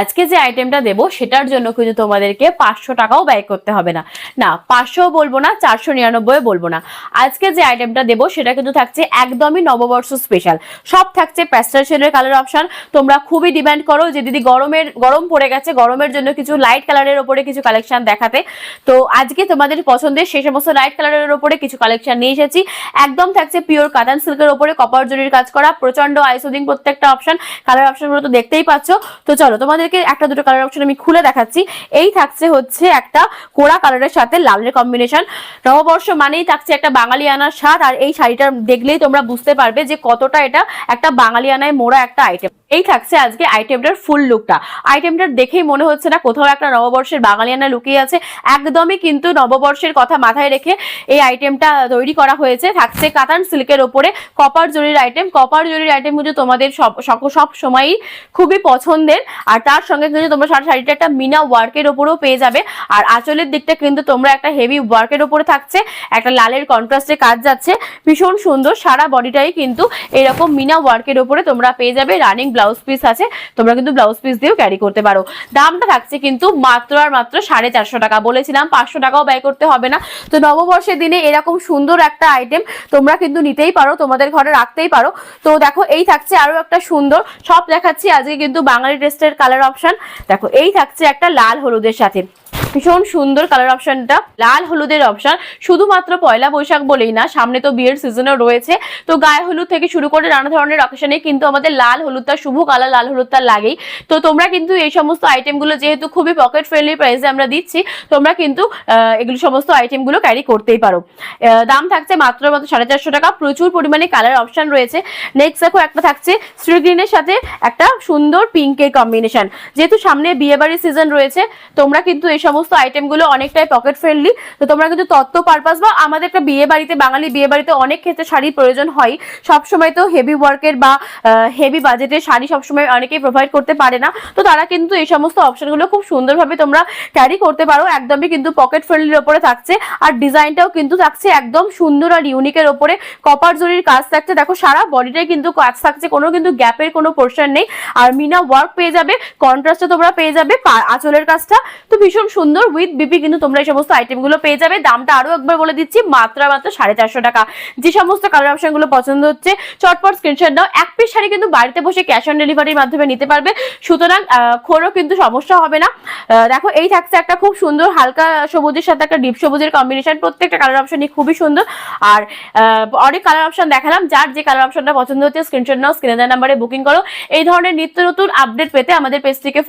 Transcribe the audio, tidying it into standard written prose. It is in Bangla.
আজকে যে আইটেমটা দেবো সেটার জন্য কিন্তু তোমাদেরকে 500 টাকাও ব্যয় করতে হবে না। না 500 বলবো না, 499 বলবো না। আজকে যে আইটেমটা দেবো সেটা কিন্তু থাকছে একদমই নববর্ষ স্পেশাল। সব থাকছে প্যাস্টেল শেডের কালার অপশন। তোমরা খুবই ডিমান্ড করো যে দিদি গরম পড়ে গেছে, গরমের জন্য কিছু লাইট কালারের ওপরে কিছু কালেকশন দেখাতে। তো আজকে তোমাদের পছন্দের সেই সমস্ত লাইট কালারের ওপরে কিছু কালেকশন নিয়ে এসেছি। একদম থাকছে পিওর কাতান সিল্কের ওপরে কপার জরির কাজ করা, প্রচন্ড আইসোদিং প্রত্যেকটা অপশন। কালার অপশনগুলো তো দেখতেই পাচ্ছ। তো চলো তোমাদের একটা দুটো কালার অপশন আমি খুলে দেখাচ্ছি। এই থাকছে হচ্ছে একটা কোড়া কালারের সাথে লালের কম্বিনেশন। নববর্ষ মানেই থাকছে একটা বাঙালিয়ানার স্বাদ, আর এই শাড়িটা দেখলেই তোমরা বুঝতে পারবে যে কতটা এটা একটা বাঙালিয়ানায় মোড়া একটা আইটেম। এই থাকছে আজকে আইটেমটার ফুল লুকটা। আইটেমটার দেখেই মনে হচ্ছে না কোথাও একটা নববর্ষের বাঙালিয়ানা লুকিয়ে আছে। একদমই কিন্তু নববর্ষের কথা মাথায় রেখে এই আইটেমটা তৈরি করা হয়েছে। থাকছে কাতান সিল্কের ওপরে কপার জরির আইটেম। কপার জরির আইটেম কিন্তু তোমাদের সব সময়ই খুবই পছন্দের। আর তার সঙ্গে কিন্তু তোমরা শাড়িটা একটা মিনা ওয়ার্কের ওপরেও পেয়ে যাবে। আর আঁচলের দিকটা কিন্তু তোমরা একটা হেভি ওয়ার্কের ওপরে থাকছে, একটা লালের কন্ট্রাস্টে কাজ যাচ্ছে, ভীষণ সুন্দর। সারা বডিটাই কিন্তু এরকম মিনা ওয়ার্কের ওপরে তোমরা পেয়ে যাবে। রানিং ব্লাউজ পিস আছে, তোমরা কিন্তু ব্লাউজ পিস দিয়েও ক্যারি করতে পারো। দামটা থাকছে কিন্তু মাত্র আর মাত্র 450 টাকা। বলেছিলাম 500 টাকাও ব্যয় করতে হবে না। তো নববর্ষের দিনে এরকম সুন্দর একটা আইটেম তোমরা কিন্তু নিতেই পারো, তোমাদের ঘরে রাখতেই পারো। তো দেখো এই থাকছে আরো একটা সুন্দর, সব দেখাচ্ছি আজকে কিন্তু বাঙালি টেস্টের কালার অপশন। দেখো এই থাকছে একটা লাল হলুদের সাথে, ভীষণ সুন্দর কালার অপশনটা, লাল হলুদের অপশন। শুধুমাত্র পয়লা বৈশাখ বলেই না, সামনে তো বিয়ের সিজনও রয়েছে। তো গায়ে হলুদ থেকে শুরু করে নানা ধরনের অকেশনে কিন্তু আমাদের লাল হলুদটা, শুভ কালার লাল হলুদটা লাগেই। তো তোমরা কিন্তু এই সমস্ত আইটেমগুলো যেহেতু খুবই পকেট ফ্রেন্ডলি প্রাইসে আমরা দিচ্ছি, তোমরা কিন্তু এগুলো সমস্ত আইটেমগুলো ক্যারি করতেই পারো। দাম থাকছে মাত্র 450 টাকা। প্রচুর পরিমাণে কালার অপশন রয়েছে। নেক্সট দেখো একটা থাকছে স্ট্রি গ্রিনের সাথে একটা সুন্দর পিঙ্কের কম্বিনেশন। যেহেতু সামনে বিয়েবাড়ির সিজন রয়েছে, তোমরা কিন্তু এই সমস্ত আইটেমগুলো অনেকটাই পকেট ফ্রেন্ডলি। তো তোমরা কিন্তু তত্ত্ব পারপাস বা আমাদের একটা বিয়ে বাড়িতে, বাঙালি বিয়ে বাড়িতে অনেক ক্ষেত্রে শাড়ির প্রয়োজন হয়। সবসময় তো হেভি ওয়ার্কের বা হেভি বাজেটের শাড়ি সবসময় অনেকেই প্রোভাইড করতে পারে না। তো তারা কিন্তু এই সমস্ত অপশনগুলো খুব সুন্দরভাবে তোমরা ক্যারি করতে পারো। একদমই কিন্তু পকেট ফ্রেন্ডলির ওপরে থাকছে। আর ডিজাইনটাও কিন্তু থাকছে একদম সুন্দর আর ইউনিকের ওপরে। কপার জরির কাজ থাকছে, দেখো সারা বডিটাই কিন্তু কাজ থাকছে, কোনো কিন্তু গ্যাপের কোনো পোর্শন নেই। আর মিনা ওয়ার্ক পেয়ে যাবে, কন্ট্রাস্টে তোমরা পেয়ে যাবে আঁচলের কাজটা। তো ভীষণ সুন্দর উইথ বিপি কিন্তু তোমরা এই সমস্ত আইটেমগুলো পেয়ে যাবে। দামটা আরো একবার বলে দিচ্ছি, মাত্র 450 টাকা। যে সমস্ত কালার অপশনগুলো পছন্দ হচ্ছে চটপট স্ক্রিনশট দাও। এক পিস শাড়ি কিন্তু বাড়িতে বসে ক্যাশ অন ডেলিভারির মাধ্যমে নিতে পারবে, সুতরাং খোরও কিন্তু সমস্যা হবে না। দেখো এই থাকছে একটা খুব সুন্দর হালকা সবুজের সাথে একটা ডিপ সবুজের কম্বিনেশন। প্রত্যেকটা কালার অপশনই খুবই সুন্দর। আর অনেক কালার অপশন দেখালাম। যার যে কালার অপশনটা পছন্দ হচ্ছে স্ক্রিনশট নাও, স্ক্রিনে দেওয়া নাম্বারে বুকিং করো। এই ধরনের নিত্য নতুন আপডেট পেতে আমাদের পেজটিকে